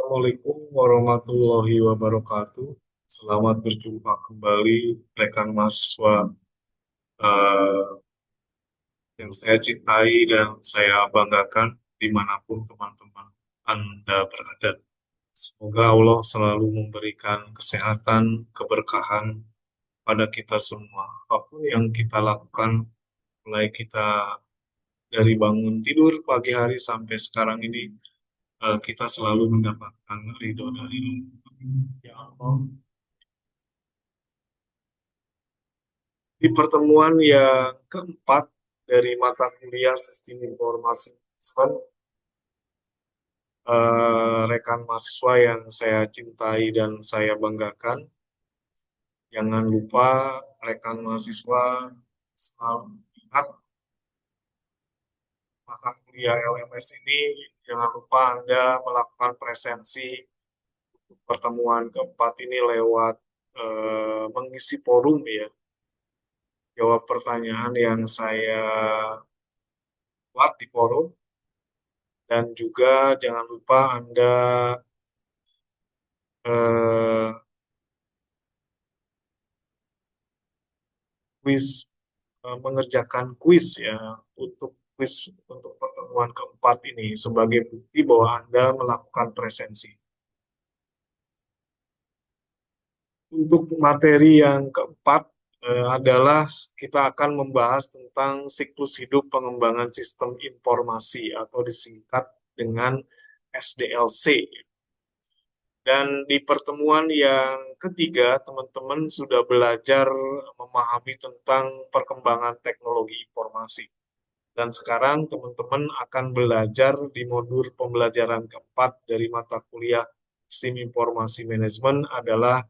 Assalamualaikum warahmatullahi wabarakatuh. Selamat berjumpa kembali rekan mahasiswa eh, yang saya cintai dan saya banggakan dimanapun teman-teman Anda berada. Semoga Allah selalu memberikan kesehatan, keberkahan pada kita semua. Apapun yang kita lakukan, mulai kita dari bangun tidur pagi hari sampai sekarang ini, kita selalu mendapatkan ridho dari Allah. Ya Allah. Di pertemuan yang keempat dari mata kuliah Sistem Informasi Manajemen, rekan mahasiswa yang saya cintai dan saya banggakan, jangan lupa rekan mahasiswa selalu ingat mata kuliah LMS ini, jangan lupa Anda melakukan presensi untuk pertemuan keempat ini lewat mengisi forum ya, jawab pertanyaan yang saya buat di forum. Dan juga jangan lupa Anda eh, quiz mengerjakan kuis ya untuk kuis untuk pertemuan keempat ini sebagai bukti bahwa Anda melakukan presensi. Untuk materi yang keempat adalah kita akan membahas tentang siklus hidup pengembangan sistem informasi atau disingkat dengan SDLC. Dan di pertemuan yang ketiga, teman-teman sudah belajar memahami tentang perkembangan teknologi informasi. Dan sekarang teman-teman akan belajar di modul pembelajaran keempat dari mata kuliah Sistem Informasi Manajemen adalah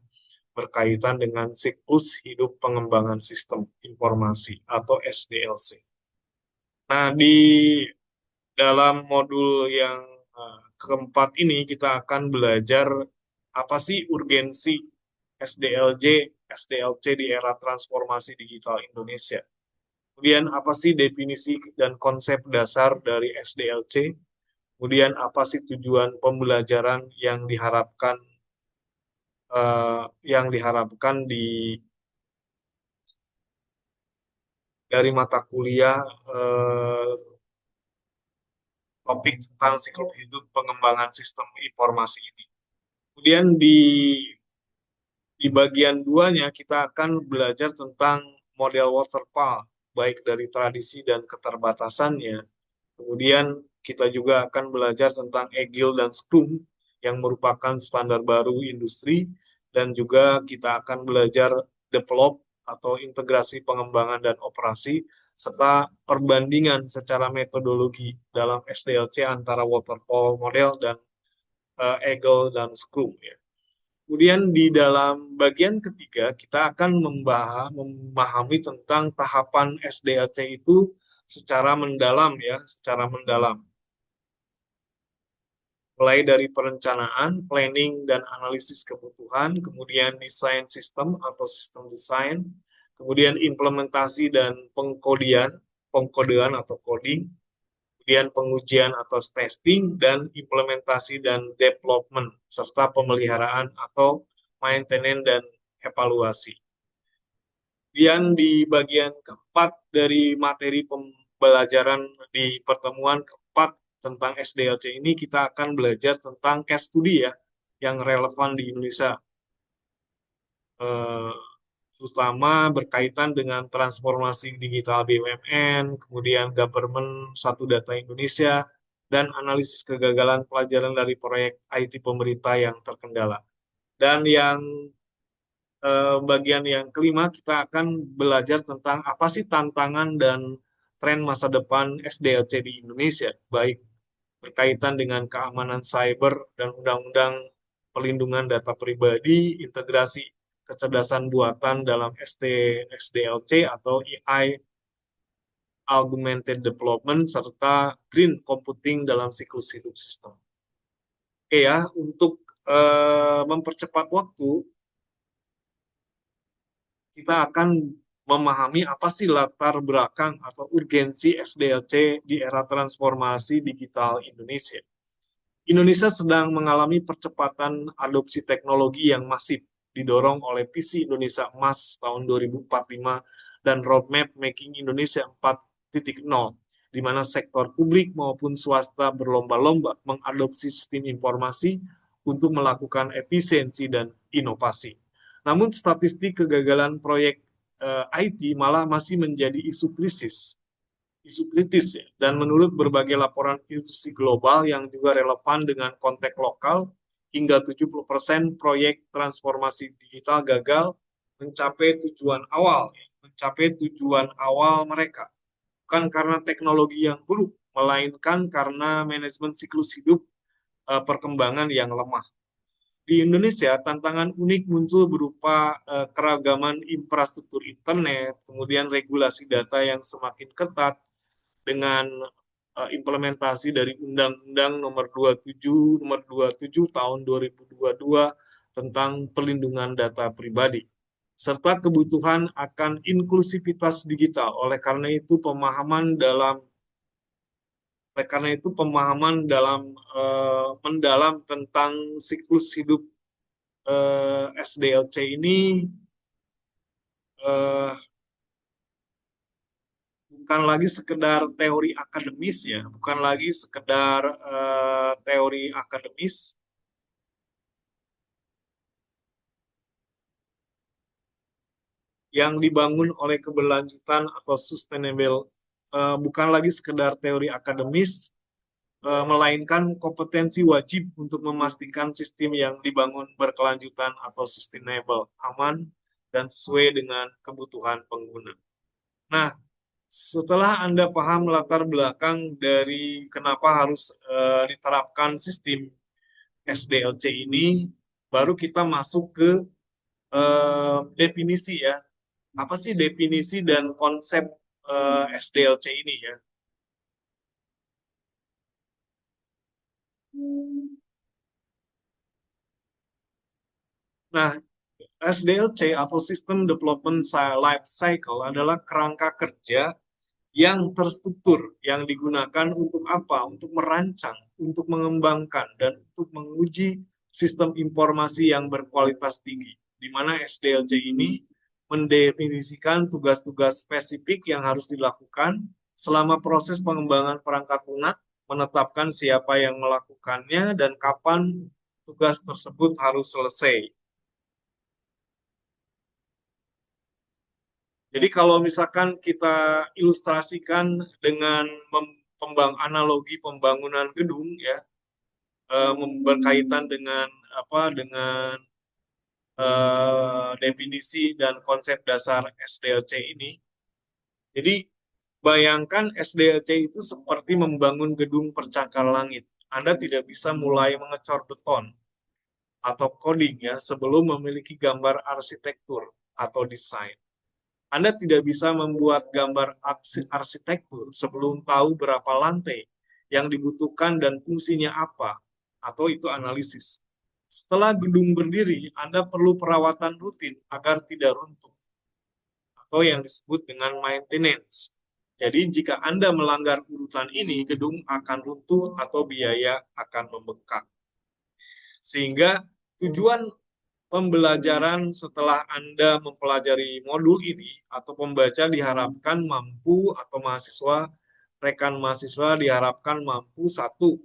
berkaitan dengan siklus hidup pengembangan sistem informasi atau SDLC. Nah, di dalam modul yang keempat ini kita akan belajar apa sih urgensi SDLC di era transformasi digital Indonesia. Kemudian apa sih definisi dan konsep dasar dari SDLC? Kemudian apa sih tujuan pembelajaran yang diharapkan dari mata kuliah eh, topik tentang siklus hidup pengembangan sistem informasi ini. Kemudian di bagian duanya kita akan belajar tentang model waterfall, baik dari tradisi dan keterbatasannya. Kemudian kita juga akan belajar tentang Agile dan Scrum yang merupakan standar baru industri, dan juga kita akan belajar develop atau integrasi pengembangan dan operasi, serta perbandingan secara metodologi dalam SDLC antara waterfall model dan Agile dan Scrum ya. Kemudian di dalam bagian ketiga kita akan memahami tentang tahapan SDLC itu secara mendalam ya, secara mendalam. Mulai dari perencanaan, planning dan analisis kebutuhan, kemudian desain sistem atau sistem desain, kemudian implementasi dan pengkodean atau coding, kemudian pengujian atau testing, dan implementasi dan development, serta pemeliharaan atau maintenance dan evaluasi. Kemudian di bagian keempat dari materi pembelajaran di pertemuan keempat tentang SDLC ini, kita akan belajar tentang case study ya, yang relevan di Indonesia. Eh, Terutama berkaitan dengan transformasi digital BUMN, kemudian government satu data Indonesia, dan analisis kegagalan pelajaran dari proyek IT pemerintah yang terkendala. Dan yang bagian yang kelima kita akan belajar tentang apa sih tantangan dan tren masa depan SDLC di Indonesia, baik berkaitan dengan keamanan cyber dan undang-undang pelindungan data pribadi, integrasi kecerdasan buatan dalam SDLC atau AI Augmented Development, serta Green Computing dalam siklus hidup sistem. Oke ya, untuk mempercepat waktu, kita akan memahami apa sih latar belakang atau urgensi SDLC di era transformasi digital Indonesia. Indonesia sedang mengalami percepatan adopsi teknologi yang masif, didorong oleh visi Indonesia Emas tahun 2045 dan Roadmap Making Indonesia 4.0, di mana sektor publik maupun swasta berlomba-lomba mengadopsi sistem informasi untuk melakukan efisiensi dan inovasi. Namun statistik kegagalan proyek IT malah masih menjadi isu kritis ya. Dan menurut berbagai laporan institusi global yang juga relevan dengan konteks lokal, hingga 70% proyek transformasi digital gagal mencapai tujuan awal mereka. Bukan karena teknologi yang buruk, melainkan karena manajemen siklus hidup perkembangan yang lemah. Di Indonesia, tantangan unik muncul berupa keragaman infrastruktur internet, kemudian regulasi data yang semakin ketat, dengan implementasi dari Undang-Undang Nomor 27 Tahun 2022 tentang perlindungan data pribadi, serta kebutuhan akan inklusivitas digital. Pemahaman dalam mendalam tentang siklus hidup SDLC ini uh, bukan lagi sekedar teori akademis ya, bukan lagi sekedar teori akademis yang dibangun oleh keberlanjutan atau sustainable, bukan lagi sekedar teori akademis, melainkan kompetensi wajib untuk memastikan sistem yang dibangun berkelanjutan atau sustainable, aman, dan sesuai dengan kebutuhan pengguna. Nah, setelah Anda paham latar belakang dari kenapa harus diterapkan sistem SDLC ini, baru kita masuk ke definisi ya. Apa sih definisi dan konsep SDLC ini ya? Nah, SDLC atau System Development Life Cycle adalah kerangka kerja yang terstruktur, yang digunakan untuk apa? Untuk merancang, untuk mengembangkan, dan untuk menguji sistem informasi yang berkualitas tinggi, di mana SDLC ini mendefinisikan tugas-tugas spesifik yang harus dilakukan selama proses pengembangan perangkat lunak, menetapkan siapa yang melakukannya dan kapan tugas tersebut harus selesai. Jadi kalau misalkan kita ilustrasikan dengan analogi pembangunan gedung ya, berkaitan dengan definisi dan konsep dasar SDLC ini. Jadi bayangkan SDLC itu seperti membangun gedung percakar langit. Anda tidak bisa mulai mengecor beton atau coding ya sebelum memiliki gambar arsitektur atau desain. Anda tidak bisa membuat gambar arsitektur sebelum tahu berapa lantai yang dibutuhkan dan fungsinya apa, atau itu analisis. Setelah gedung berdiri, Anda perlu perawatan rutin agar tidak runtuh, atau yang disebut dengan maintenance. Jadi jika Anda melanggar urutan ini, gedung akan runtuh atau biaya akan membengkak. Sehingga tujuan pembelajaran setelah Anda mempelajari modul ini atau pembaca diharapkan mampu atau rekan mahasiswa diharapkan mampu satu,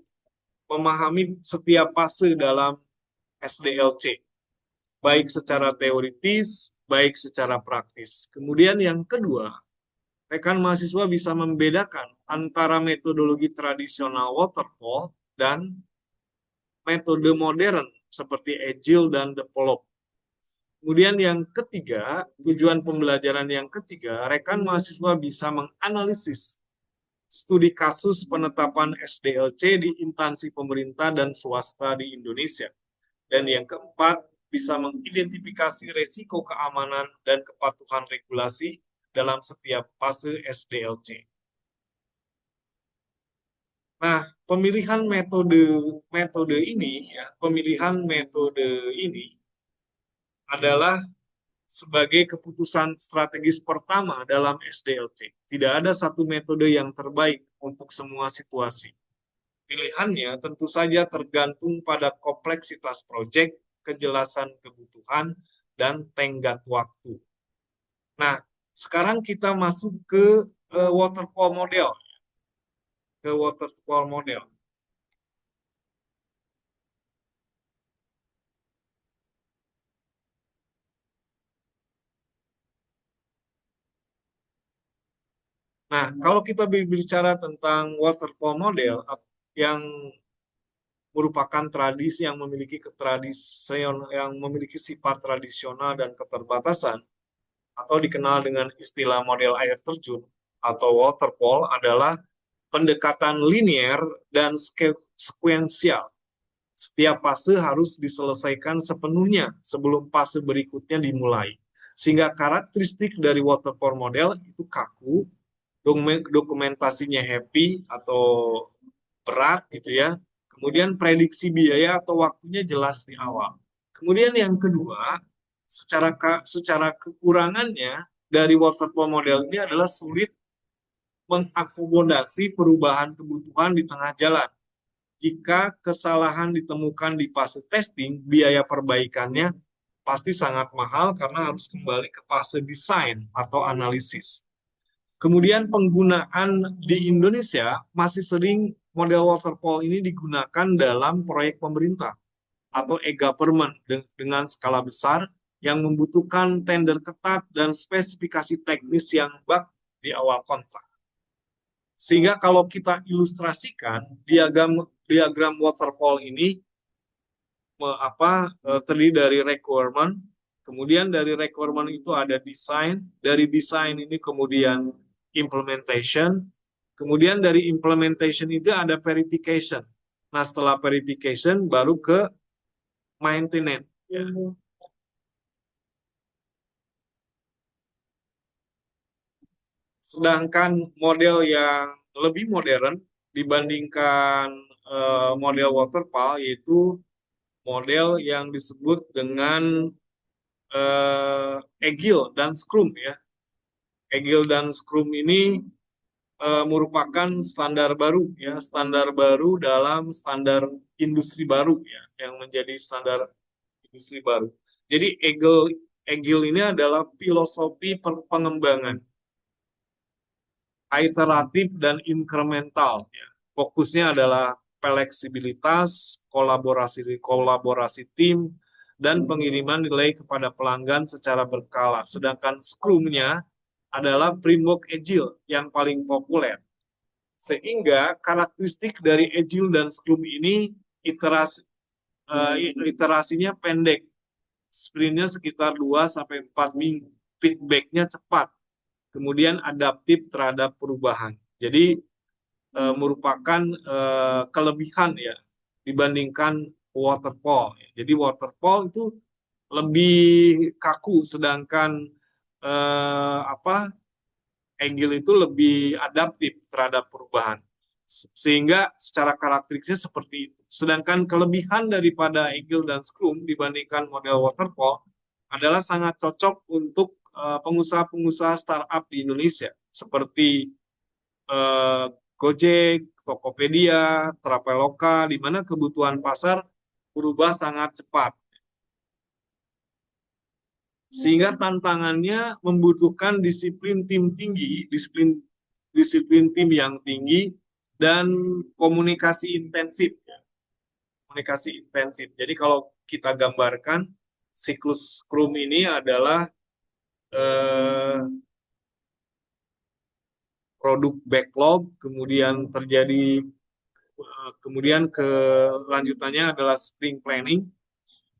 memahami setiap fase dalam SDLC, baik secara teoritis, baik secara praktis. Kemudian yang kedua, rekan mahasiswa bisa membedakan antara metodologi tradisional waterfall dan metode modern seperti Agile dan Develop. Kemudian yang ketiga, tujuan pembelajaran yang ketiga, rekan mahasiswa bisa menganalisis studi kasus penetapan SDLC di instansi pemerintah dan swasta di Indonesia. Dan yang keempat, bisa mengidentifikasi resiko keamanan dan kepatuhan regulasi dalam setiap fase SDLC. Nah, pemilihan metode ini adalah sebagai keputusan strategis pertama dalam SDLC. Tidak ada satu metode yang terbaik untuk semua situasi. Pilihannya tentu saja tergantung pada kompleksitas proyek, kejelasan kebutuhan, dan tenggat waktu. Nah, sekarang kita masuk ke waterfall model. Ke waterfall model. Nah, kalau kita berbicara tentang waterfall model yang merupakan tradisi yang memiliki yang memiliki sifat tradisional dan keterbatasan, atau dikenal dengan istilah model air terjun atau waterfall, adalah pendekatan linier dan sekuensial. Setiap fase harus diselesaikan sepenuhnya sebelum fase berikutnya dimulai. Sehingga karakteristik dari waterfall model itu kaku, dokumentasinya happy atau berat gitu ya. Kemudian prediksi biaya atau waktunya jelas di awal. Kemudian yang kedua, secara kekurangannya dari waterfall model ini adalah sulit mengakomodasi perubahan kebutuhan di tengah jalan. Jika kesalahan ditemukan di fase testing, biaya perbaikannya pasti sangat mahal karena harus kembali ke fase desain atau analisis. Kemudian penggunaan di Indonesia masih sering model waterfall ini digunakan dalam proyek pemerintah atau e-government dengan skala besar yang membutuhkan tender ketat dan spesifikasi teknis yang bak di awal kontrak. Sehingga kalau kita ilustrasikan diagram waterfall ini terdiri dari requirement, kemudian dari requirement itu ada desain, dari desain ini kemudian implementation, kemudian dari implementation itu ada verification. Nah, setelah verification baru ke maintenance. Ya. Sedangkan model yang lebih modern dibandingkan model waterfall yaitu model yang disebut dengan Agile dan Scrum ya. Agile dan Scrum ini merupakan standar baru ya, standar baru dalam standar industri baru ya, yang menjadi standar industri baru. Jadi Agile ini adalah filosofi pengembangan iteratif dan incremental ya. Fokusnya adalah fleksibilitas, kolaborasi tim, dan pengiriman nilai kepada pelanggan secara berkala. Sedangkan Scrum-nya adalah framework Agile yang paling populer. Sehingga karakteristik dari Agile dan Scrum ini iterasinya pendek. Sprintnya sekitar 2-4 minggu. Feedbacknya cepat. Kemudian adaptif terhadap perubahan. Jadi merupakan kelebihan ya dibandingkan waterfall. Jadi waterfall itu lebih kaku, sedangkan Agile itu lebih adaptif terhadap perubahan. Sehingga secara karakteristiknya seperti itu. Sedangkan kelebihan daripada Agile dan Scrum dibandingkan model waterfall adalah sangat cocok untuk pengusaha-pengusaha startup di Indonesia seperti Gojek, Tokopedia, Traveloka, di mana kebutuhan pasar berubah sangat cepat. Sehingga tantangannya membutuhkan disiplin tim tinggi, disiplin tim yang tinggi, dan komunikasi intensif. Komunikasi intensif. Jadi kalau kita gambarkan, siklus Scrum ini adalah produk backlog, kemudian kelanjutannya adalah sprint planning,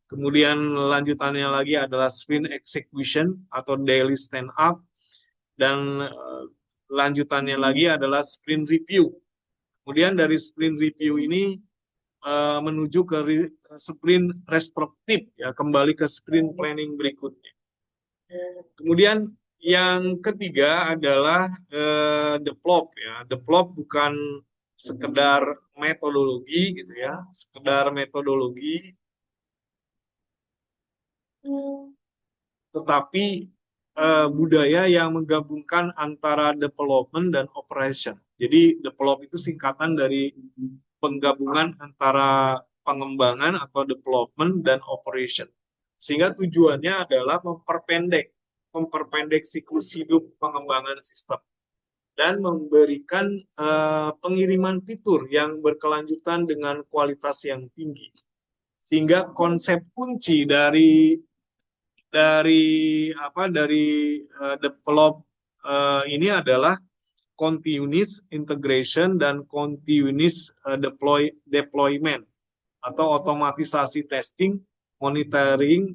kemudian lanjutannya lagi adalah sprint execution atau daily stand up, dan lanjutannya lagi adalah sprint review. Kemudian dari sprint review ini menuju ke sprint retrospective ya, kembali ke sprint planning berikutnya. Kemudian yang ketiga adalah develop ya. Develop bukan sekedar metodologi gitu ya, sekedar metodologi, tetapi budaya yang menggabungkan antara development dan operation. Jadi develop itu singkatan dari penggabungan antara pengembangan atau development dan operation. Sehingga tujuannya adalah memperpendek siklus hidup pengembangan sistem dan memberikan pengiriman fitur yang berkelanjutan dengan kualitas yang tinggi. Sehingga konsep kunci dari develop ini adalah continuous integration dan continuous deployment atau otomatisasi testing, monitoring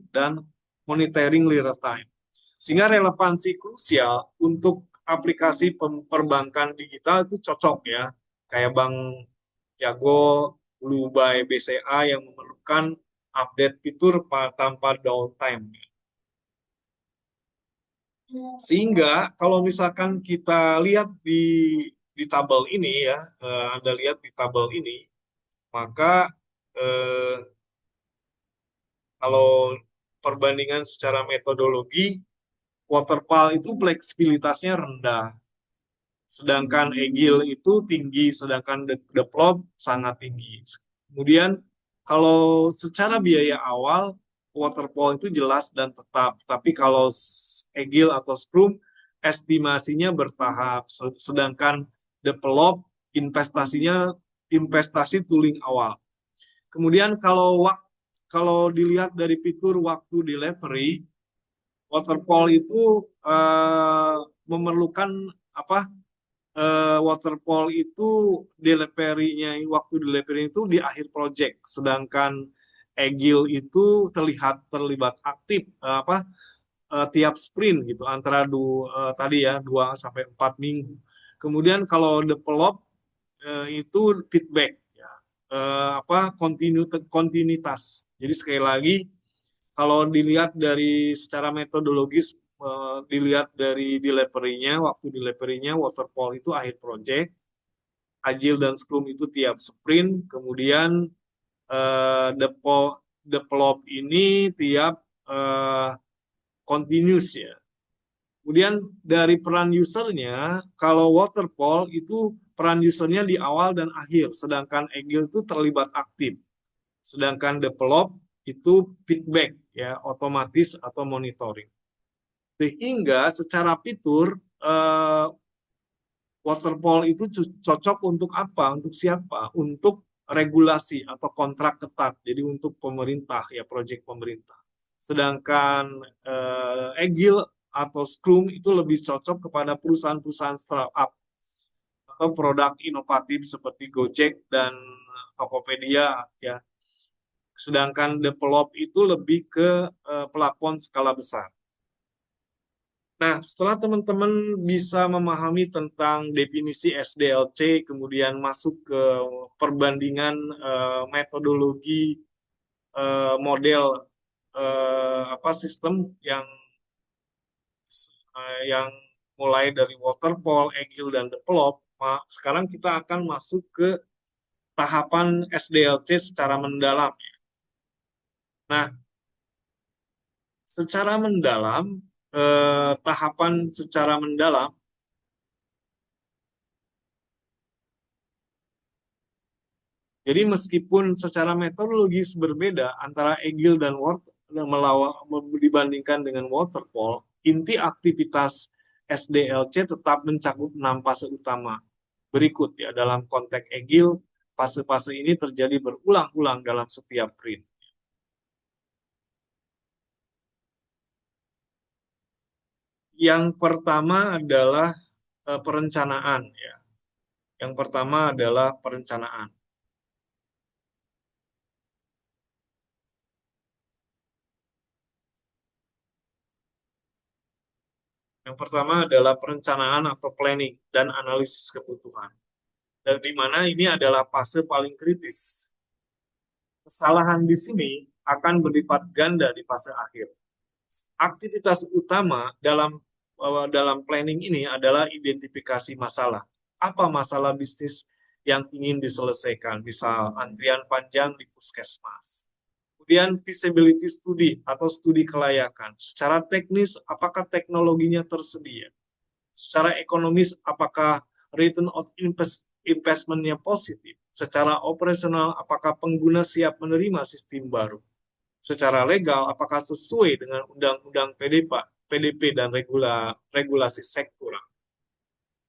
real time. Sehingga relevansi krusial untuk aplikasi perbankan digital itu cocok ya, kayak Bank Jago, Blue by BCA yang memerlukan update fitur tanpa downtime. Sehingga kalau misalkan kita lihat di tabel ini ya, Anda lihat di tabel ini, maka kalau perbandingan secara metodologi, waterfall itu fleksibilitasnya rendah, sedangkan agile itu tinggi, sedangkan develop sangat tinggi. Kemudian kalau secara biaya awal, waterfall itu jelas dan tetap, tapi kalau agile atau scrum estimasinya bertahap, sedangkan develop investasi tooling awal. Kemudian kalau dilihat dari fitur waktu delivery, waterfall itu memerlukan apa? Waterfall itu waktu delivery itu di akhir project, sedangkan agile itu terlibat aktif tiap sprint gitu antara tadi ya 2 sampai 4 minggu. Kemudian kalau develop itu feedback ya. Kontinuitas. Jadi sekali lagi kalau dilihat dari secara metodologis, dilihat dari waktu delivery-nya, waterfall itu akhir project, agile dan scrum itu tiap sprint, kemudian develop ini tiap continuous ya. Kemudian dari peran usernya, kalau waterfall itu peran usernya di awal dan akhir, sedangkan agile itu terlibat aktif. Sedangkan develop itu feedback ya, otomatis atau monitoring. Sehingga secara fitur waterfall itu cocok untuk apa? Untuk siapa? Untuk regulasi atau kontrak ketat. Jadi untuk pemerintah ya, proyek pemerintah. Sedangkan agile atau scrum itu lebih cocok kepada perusahaan-perusahaan startup atau produk inovatif seperti Gojek dan Tokopedia ya. Sedangkan develop itu lebih ke platform skala besar. Nah, setelah teman-teman bisa memahami tentang definisi SDLC, kemudian masuk ke perbandingan metodologi model sistem yang mulai dari waterfall, agile, dan develop, sekarang kita akan masuk ke tahapan SDLC secara mendalam. Nah, secara mendalam, tahapan secara mendalam, jadi meskipun secara metodologis berbeda antara agile dan dibandingkan dengan waterfall, inti aktivitas SDLC tetap mencakup 6 fase utama. Berikut ya, dalam konteks agile, fase-fase ini terjadi berulang-ulang dalam setiap sprint. Yang pertama adalah perencanaan ya. Yang pertama adalah perencanaan. Yang pertama adalah perencanaan atau planning dan analisis kebutuhan. Dan di mana ini adalah fase paling kritis. Kesalahan di sini akan berlipat ganda di fase akhir. Aktivitas utama dalam planning ini adalah identifikasi masalah. Apa masalah bisnis yang ingin diselesaikan? Misal antrian panjang di puskesmas. Kemudian feasibility study atau studi kelayakan. Secara teknis, apakah teknologinya tersedia? Secara ekonomis, apakah return of investment-nya positif? Secara operasional, apakah pengguna siap menerima sistem baru? Secara legal, apakah sesuai dengan Undang-Undang PDP dan regulasi sektoral?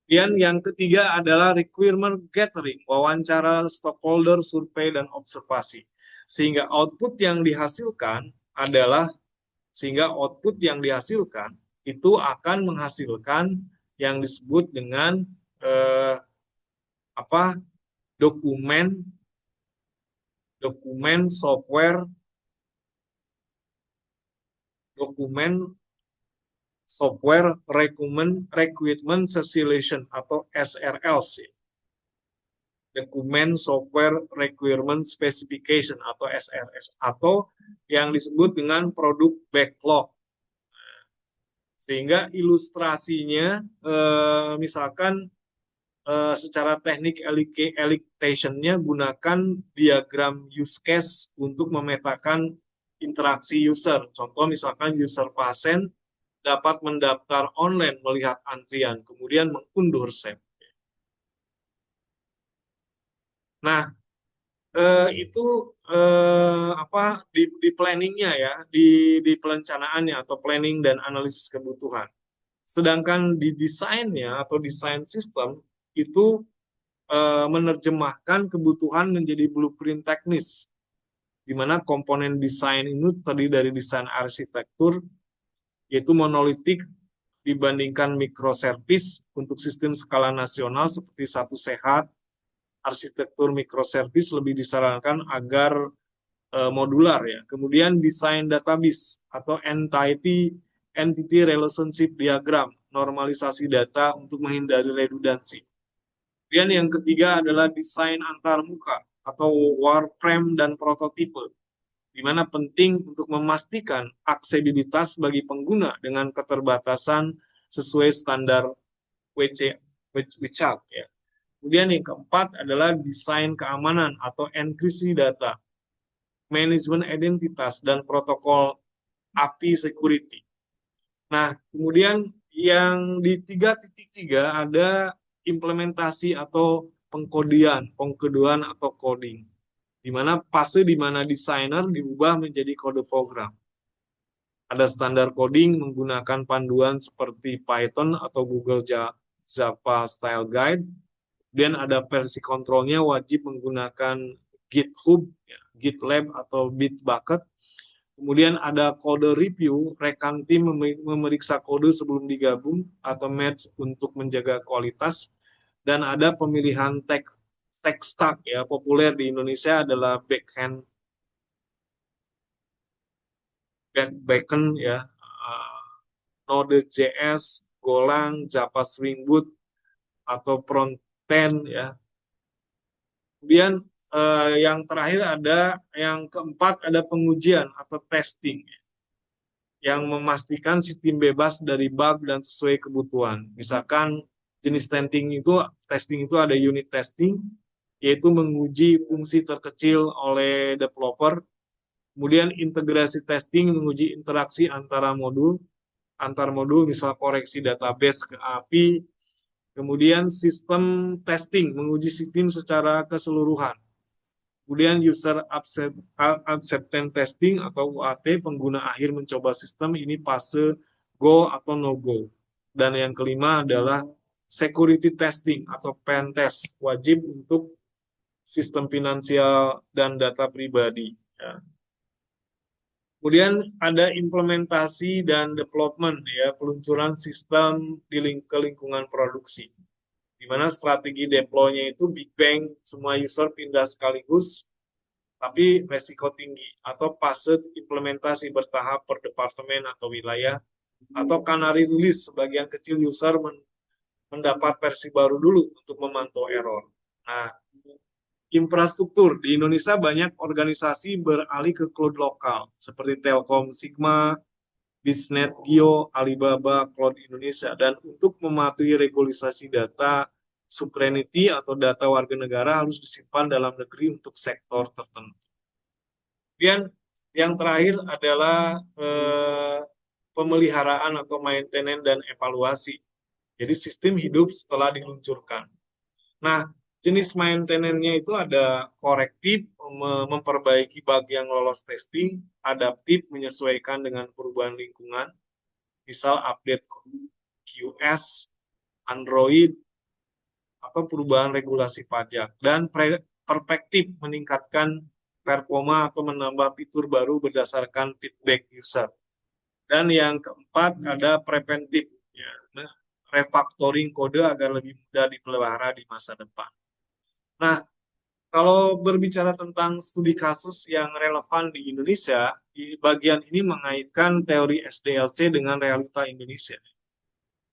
Dan yang ketiga adalah requirement gathering, wawancara stakeholder, survei, dan observasi. Sehingga output yang dihasilkan adalah, sehingga output yang dihasilkan itu akan menghasilkan yang disebut dengan eh, apa dokumen dokumen software dokumen software requirement solution atau SRLC, dokumen software requirement specification atau SRS, atau yang disebut dengan produk backlog. Sehingga ilustrasinya misalkan secara teknik elicitation-nya gunakan diagram use case untuk memetakan interaksi user. Contoh misalkan user pasien dapat mendaftar online melihat antrian, kemudian mengunduh resep. Nah, itu di planningnya ya, di perencanaannya atau planning dan analisis kebutuhan. Sedangkan di desainnya atau desain sistem itu menerjemahkan kebutuhan menjadi blueprint teknis, di mana komponen desain ini terdiri dari desain arsitektur, yaitu monolitik dibandingkan microservice. Untuk sistem skala nasional seperti Satu Sehat, arsitektur microservice lebih disarankan agar modular ya. Kemudian desain database atau entity relationship diagram, normalisasi data untuk menghindari redundansi. Kemudian yang ketiga adalah desain antarmuka atau wireframe dan prototipe, di mana penting untuk memastikan aksesibilitas bagi pengguna dengan keterbatasan sesuai standar WCAG ya. Kemudian yang keempat adalah desain keamanan atau enkripsi data, manajemen identitas, dan protokol API security. Nah, kemudian yang di 3.3 ada implementasi atau pengkodean atau coding, di mana fase di mana desainer diubah menjadi kode program. Ada standar coding menggunakan panduan seperti Python atau Google Java Style Guide. Kemudian ada versi kontrolnya wajib menggunakan GitHub, GitLab atau Bitbucket. Kemudian ada kode review, rekan tim memeriksa kode sebelum digabung atau match untuk menjaga kualitas. Dan ada pemilihan tech stack ya, populer di Indonesia adalah backend ya, Node.js, Golang, Java Spring Boot atau frontend ya. Kemudian yang terakhir yang keempat ada pengujian atau testing yang memastikan sistem bebas dari bug dan sesuai kebutuhan. Misalkan jenis testing itu ada unit testing, yaitu menguji fungsi terkecil oleh developer. Kemudian integrasi testing menguji interaksi antar modul, misal koreksi database ke API. Kemudian sistem testing menguji sistem secara keseluruhan. Kemudian user acceptance testing atau UAT, pengguna akhir mencoba sistem, ini fase go atau no go. Dan yang kelima adalah security testing atau pen test, wajib untuk sistem finansial dan data pribadi. Ya. Kemudian ada implementasi dan development ya, peluncuran sistem ke lingkungan produksi, di mana strategi deploy-nya itu Big Bang, semua user pindah sekaligus, tapi resiko tinggi, atau fase implementasi bertahap per departemen atau wilayah, atau canary release, sebagian kecil user mendapat versi baru dulu untuk memantau error. Nah, infrastruktur di Indonesia banyak organisasi beralih ke cloud lokal seperti Telkom Sigma, Bisnet Geo, Alibaba, Cloud Indonesia, dan untuk mematuhi regulasi data sovereignty atau data warga negara harus disimpan dalam negeri untuk sektor tertentu. Kemudian yang terakhir adalah pemeliharaan atau maintenance dan evaluasi. Jadi sistem hidup setelah diluncurkan. Nah, Jenis maintenance-nya itu ada korektif, memperbaiki bug yang lolos testing, adaptif, menyesuaikan dengan perubahan lingkungan, misal update QS, Android, atau perubahan regulasi pajak, dan perspektif, meningkatkan performa atau menambah fitur baru berdasarkan feedback user. Dan yang keempat ada preventif, ya, refactoring kode agar lebih mudah dipelihara di masa depan. Nah, kalau berbicara tentang studi kasus yang relevan di Indonesia, di bagian ini mengaitkan teori SDLC dengan realita Indonesia.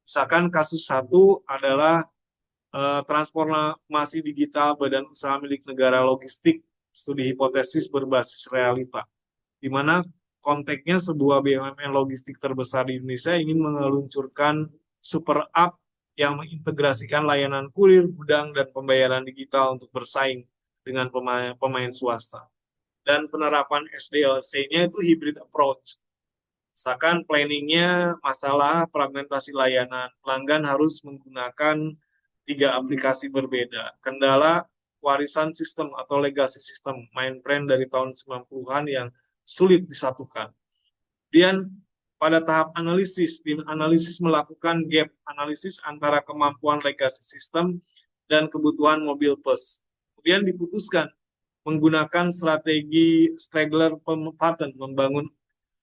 Misalkan kasus satu adalah transformasi digital badan usaha milik negara logistik, studi hipotesis berbasis realita, di mana konteksnya sebuah BUMN logistik terbesar di Indonesia ingin meluncurkan super app yang mengintegrasikan layanan kurir, gudang, dan pembayaran digital untuk bersaing dengan pemain swasta. Dan penerapan SDLC-nya itu hybrid approach. Misalkan planningnya masalah fragmentasi layanan, pelanggan harus menggunakan 3 aplikasi berbeda. Kendala warisan sistem atau legacy sistem mainframe dari tahun 90-an yang sulit disatukan. Kemudian pada tahap analisis, tim analisis melakukan gap analisis antara kemampuan legacy system dan kebutuhan mobil PES. Kemudian diputuskan menggunakan strategi straggler pattern, membangun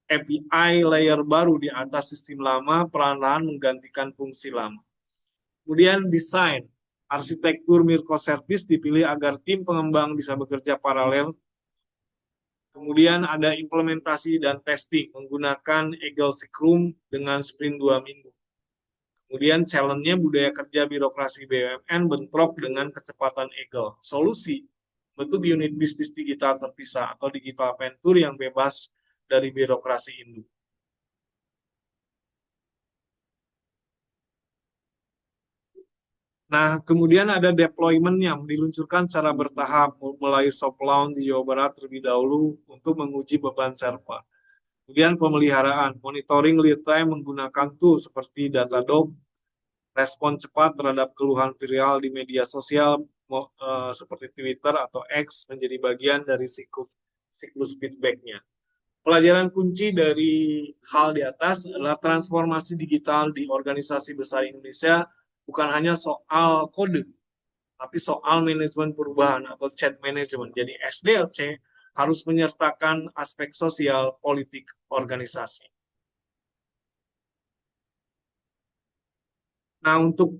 API layer baru di atas sistem lama, perlahan-lahan menggantikan fungsi lama. Kemudian desain, arsitektur microservice dipilih agar tim pengembang bisa bekerja paralel. Kemudian ada implementasi dan testing menggunakan Agile Scrum dengan sprint 2 minggu. Kemudian challenge-nya budaya kerja birokrasi BUMN bentrok dengan kecepatan Agile. Solusi, bentuk unit bisnis digital terpisah atau digital venture yang bebas dari birokrasi induk. Nah, kemudian ada deployment-nya, diluncurkan secara bertahap, mulai soft launch di Jawa Barat terlebih dahulu untuk menguji beban server. Kemudian pemeliharaan, monitoring real time menggunakan tool seperti Datadog, respon cepat terhadap keluhan viral di media sosial seperti Twitter atau X menjadi bagian dari siklus feedback-nya. Pelajaran kunci dari hal di atas adalah transformasi digital di organisasi besar Indonesia bukan hanya soal kode, tapi soal manajemen perubahan atau change management. Jadi SDLC harus menyertakan aspek sosial politik organisasi. Nah, untuk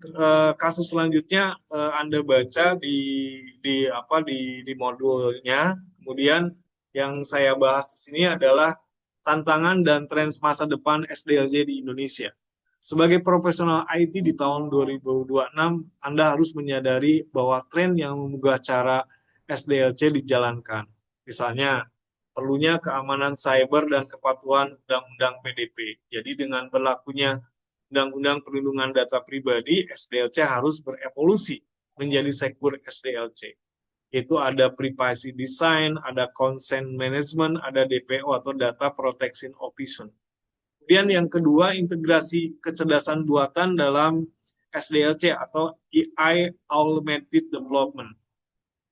kasus selanjutnya Anda baca di modulnya. Kemudian yang saya bahas di sini adalah tantangan dan tren masa depan SDLC di Indonesia. Sebagai profesional IT di tahun 2026, Anda harus menyadari bahwa tren yang mengubah cara SDLC dijalankan. Misalnya, perlunya keamanan cyber dan kepatuhan Undang-Undang PDP. Jadi dengan berlakunya Undang-Undang Perlindungan Data Pribadi, SDLC harus berevolusi menjadi Secure SDLC. Itu ada privacy design, ada consent management, ada DPO atau data protection officer. Kemudian yang kedua, integrasi kecerdasan buatan dalam SDLC atau AI Augmented Development.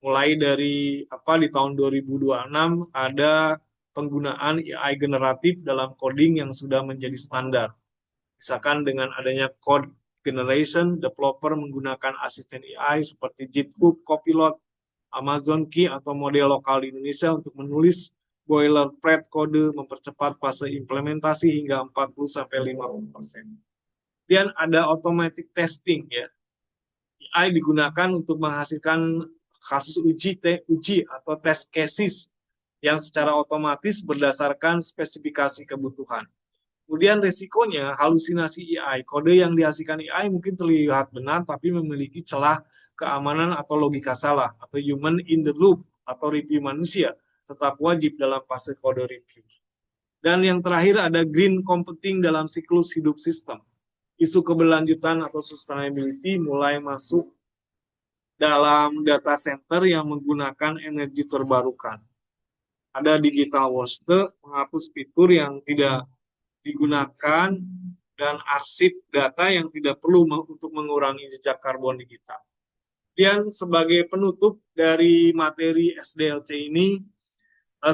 Mulai dari di tahun 2026 ada penggunaan AI generatif dalam coding yang sudah menjadi standar. Misalkan dengan adanya code generation, developer menggunakan asisten AI seperti GitHub, Copilot, Amazon Key atau model lokal di Indonesia untuk menulis boilerplate kode, mempercepat fase implementasi hingga 40-50%. Kemudian ada automatic testing, ya. AI digunakan untuk menghasilkan kasus uji atau test cases yang secara otomatis berdasarkan spesifikasi kebutuhan. Kemudian risikonya halusinasi AI, kode yang dihasilkan AI mungkin terlihat benar tapi memiliki celah keamanan atau logika salah atau human in the loop atau review manusia tetap wajib dalam fase kode review. Dan yang terakhir ada green computing dalam siklus hidup sistem. Isu keberlanjutan atau sustainability mulai masuk dalam data center yang menggunakan energi terbarukan. Ada digital waste, menghapus fitur yang tidak digunakan, dan arsip data yang tidak perlu untuk mengurangi jejak karbon digital. Kemudian sebagai penutup dari materi SDLC ini,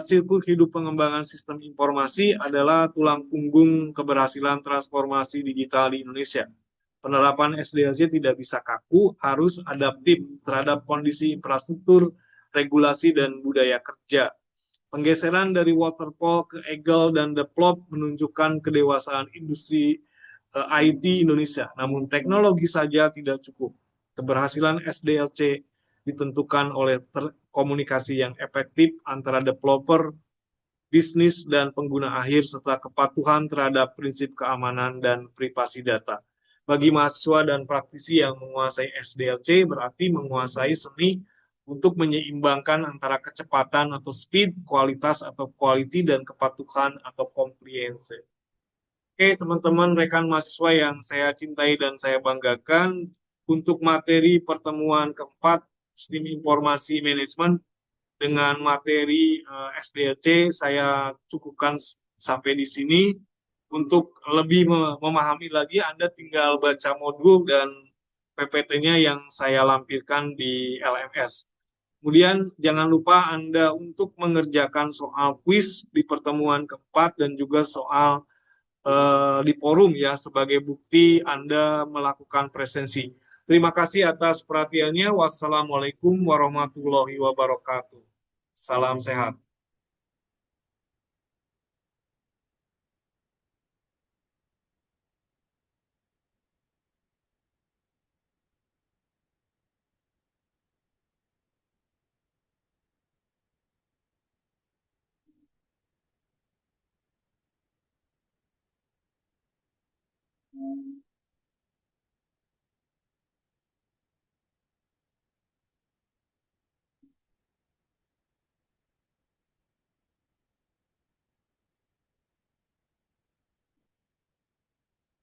siklus hidup pengembangan sistem informasi adalah tulang punggung keberhasilan transformasi digital di Indonesia. Penerapan SDLC tidak bisa kaku, harus adaptif terhadap kondisi infrastruktur, regulasi, dan budaya kerja. Penggeseran dari waterfall ke agile dan develop menunjukkan kedewasaan industri IT Indonesia. Namun teknologi saja tidak cukup. Keberhasilan SDLC ditentukan oleh komunikasi yang efektif antara developer, bisnis, dan pengguna akhir, serta kepatuhan terhadap prinsip keamanan dan privasi data. Bagi mahasiswa dan praktisi yang menguasai SDLC, berarti menguasai seni untuk menyeimbangkan antara kecepatan atau speed, kualitas atau quality, dan kepatuhan atau compliance. Oke, teman-teman rekan mahasiswa yang saya cintai dan saya banggakan, untuk materi pertemuan keempat, Sistem Informasi Manajemen, dengan materi SDLC, saya cukupkan sampai di sini. Untuk lebih memahami lagi, Anda tinggal baca modul dan PPT-nya yang saya lampirkan di LMS. Kemudian jangan lupa Anda untuk mengerjakan soal kuis di pertemuan keempat dan juga soal di forum ya sebagai bukti Anda melakukan presensi. Terima kasih atas perhatiannya. Wassalamualaikum warahmatullahi wabarakatuh. Salam sehat.